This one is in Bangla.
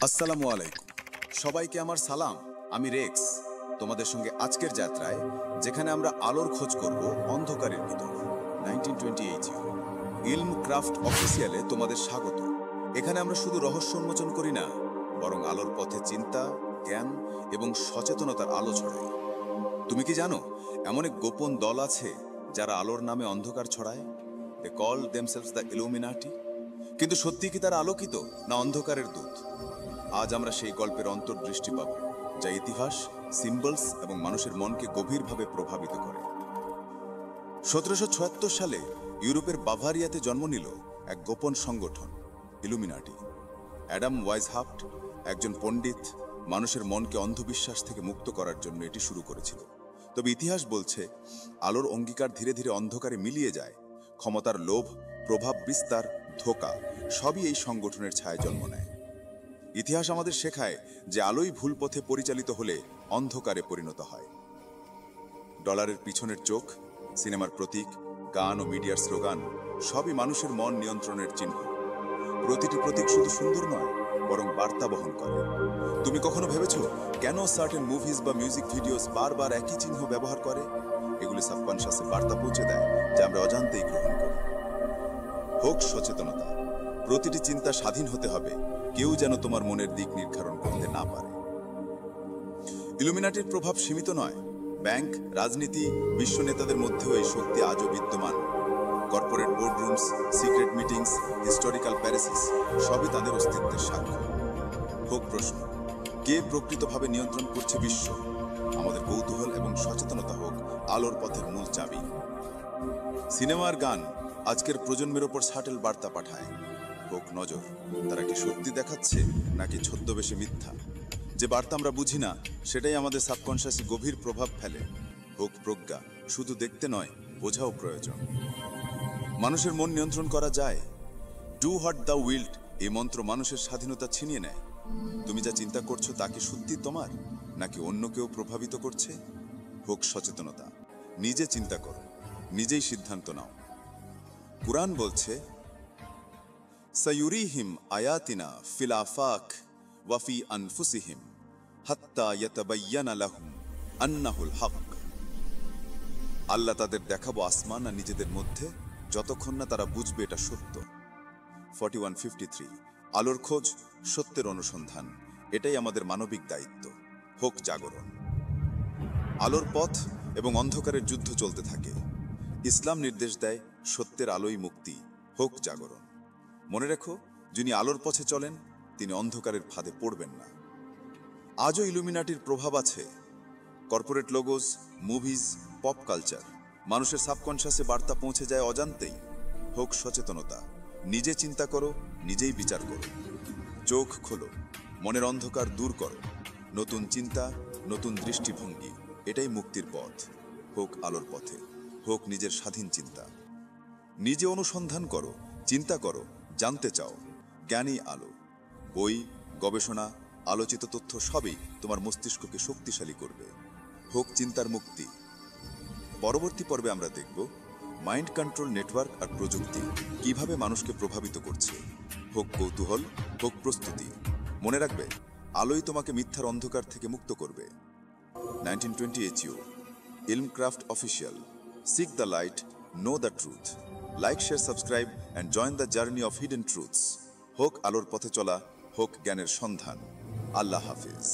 আসসালামু আলাইকুম সবাইকে আমার সালাম। আমি রেক্স, তোমাদের সঙ্গে আজকের যাত্রায়, যেখানে আমরা আলোর খোঁজ করব অন্ধকারের ভিতর। 1928 ইলম ক্রাফট অফিসিয়ালে তোমাদের স্বাগত। এখানে আমরা শুধু রহস্য উন্মোচন করি না, বরং আলোর পথে চিন্তা, জ্ঞান এবং সচেতনতার আলো ছড়াই। তুমি কি জানো, এমন এক গোপন দল আছে যারা আলোর নামে অন্ধকার ছড়ায়? দে কল দেমসেলভস দ্য ইলুমিনাটি। কিন্তু সত্যি কি তারা আলোকিত, না অন্ধকারের দূত? আজ আমরা সেই গল্পের অন্তর্দৃষ্টি পাব, যা ইতিহাস, সিম্বলস এবং মানুষের মনকে গভীরভাবে প্রভাবিত করে। 1776 সালে ইউরোপের বাভারিয়াতে জন্ম নিল এক গোপন সংগঠন, ইলুমিনাটি। অ্যাডাম ওয়াইজহাফট, একজন পণ্ডিত, মানুষের মনকে অন্ধবিশ্বাস থেকে মুক্ত করার জন্য এটি শুরু করেছিল। তবে ইতিহাস বলছে, আলোর অঙ্গীকার ধীরে ধীরে অন্ধকারে মিলিয়ে যায়। ক্ষমতার লোভ, প্রভাব বিস্তার, ধোঁকা সবই এই সংগঠনের ছায়ায় জন্ম নেয়। ইতিহাস আমাদের শেখায় যে আলোই ভুল পথে পরিচালিত হলে অন্ধকারে পরিণত হয়। ডলারের পিছনের চোখ, সিনেমার প্রতীক, গান ও মিডিয়ার স্লোগান সবই মানুষের মন নিয়ন্ত্রণের চিহ্ন। প্রতিটি প্রতীক শুধু সুন্দর নয়, বরং বার্তা বহন করে। তুমি কখনো ভেবেছো কেন সার্টেন মুভিজ বা মিউজিক ভিডিওস বারবার একই চিহ্ন ব্যবহার করে? এগুলি সাবকনশাসে বার্তা পৌঁছে দেয়, যা আমরা অজান্তেই গ্রহণ করি। হোক সচেতনতা, প্রতিটি চিন্তা স্বাধীন হতে হবে, কেউ যেন তোমার মনের দিক নির্ধারণ করতে না পারে। ইলুমিনাটির প্রভাব সীমিত নয়। ব্যাংক, রাজনীতি, বিশ্ব নেতাদের মধ্যেও এই শক্তি আজও বিদ্যমান। কর্পোরেট বোর্ডরুমস, সিক্রেট মিটিংস, হিস্টোরিক্যাল প্যারিসিস সবই তাদের অস্তিত্বের সাক্ষ্য। হোক প্রশ্ন, কে প্রকৃতভাবে নিয়ন্ত্রণ করছে বিশ্ব? আমাদের কৌতূহল এবং সচেতনতা হোক আলোর পথের মূল চাবি। সিনেমার গান আজকের প্রজন্মের ওপর সাটেল বার্তা পাঠায়। হোক নজর, তারা কি সত্যি দেখাচ্ছে নাকি ছদ্মবেশে মিথ্যা? যে বার্তা আমরা বুঝি না, সেটাই আমাদের সাবকনশাসে গভীর প্রভাব ফেলে। হোক প্রজ্ঞা, শুধু দেখতে নয়, বোঝাও প্রয়োজন। মানুষের মন নিয়ন্ত্রণ করা যায়। ডু হোয়াট দ্য উইল্ড এই মন্ত্র মানুষের স্বাধীনতা ছিনিয়ে নেয়। তুমি যা চিন্তা করছো তা কি সত্যি তোমার, নাকি অন্য কেউ প্রভাবিত করছে? হোক সচেতনতা, নিজে চিন্তা করো, নিজেই সিদ্ধান্ত নাও। কুরআন বলছে, সায়ুরিহিম আয়াতিনা ফিল আফাক ওয়া ফি আনফুসিহিম হাত্তা ইয়াতাবায়্যানা লাহুম আন্নাহুল হক। আল্লাহ তাদের দেখাবো আসমান আর নিজেদের মধ্যে, যতক্ষণ না তারা বুঝবে এটা সত্য। 4153 আলোর খোঁজ, সত্যের অনুসন্ধান, এটাই আমাদের মানবিক দায়িত্ব। হোক জাগরণ। আলোর পথ এবং অন্ধকারের যুদ্ধ চলতে থাকে। ইসলাম নির্দেশ দেয়, সত্যের আলোই মুক্তি। হোক জাগরণ। মনে রেখো, যিনি আলোর পথে চলেন তিনি অন্ধকারের ফাঁদে পড়বেন না। আজও ইলুমিনাটির প্রভাব আছে। Corporate logos, movies, pop culture মানুষের সাবকনশাসে বার্তা পৌঁছে যায় অজান্তেই। হোক সচেতনতা, নিজে চিন্তা করো, নিজেই বিচার করো। চোখ খোলো, মনের অন্ধকার দূর করো। নতুন চিন্তা, নতুন দৃষ্টিভঙ্গি, এটাই মুক্তির পথ। হোক আলোর পথে, হোক নিজের স্বাধীন চিন্তা। নিজে অনুসন্ধান করো, চিন্তা করো, জানতে চাও। জ্ঞানী আলো। বই, গবেষণা, আলোচিত তথ্য সবই তোমার মস্তিষ্ককে শক্তিশালী করবে। হোক চিন্তার মুক্তি। পরবর্তী পর্বে আমরা দেখব মাইন্ড কন্ট্রোল নেটওয়ার্ক আর প্রযুক্তি কিভাবে মানুষকে প্রভাবিত করছে। হোক কৌতূহল, হোক প্রস্তুতি। মনে রাখবে, আলোই তোমাকে মিথ্যার অন্ধকার থেকে মুক্ত করবে। 1928 ইলম craft official. Seek the light, know the truth. Like, share, subscribe and join the journey of hidden truths. হোক আলোর পথে চলা, হোক জ্ঞানের সন্ধান। আল্লাহ হাফেজ।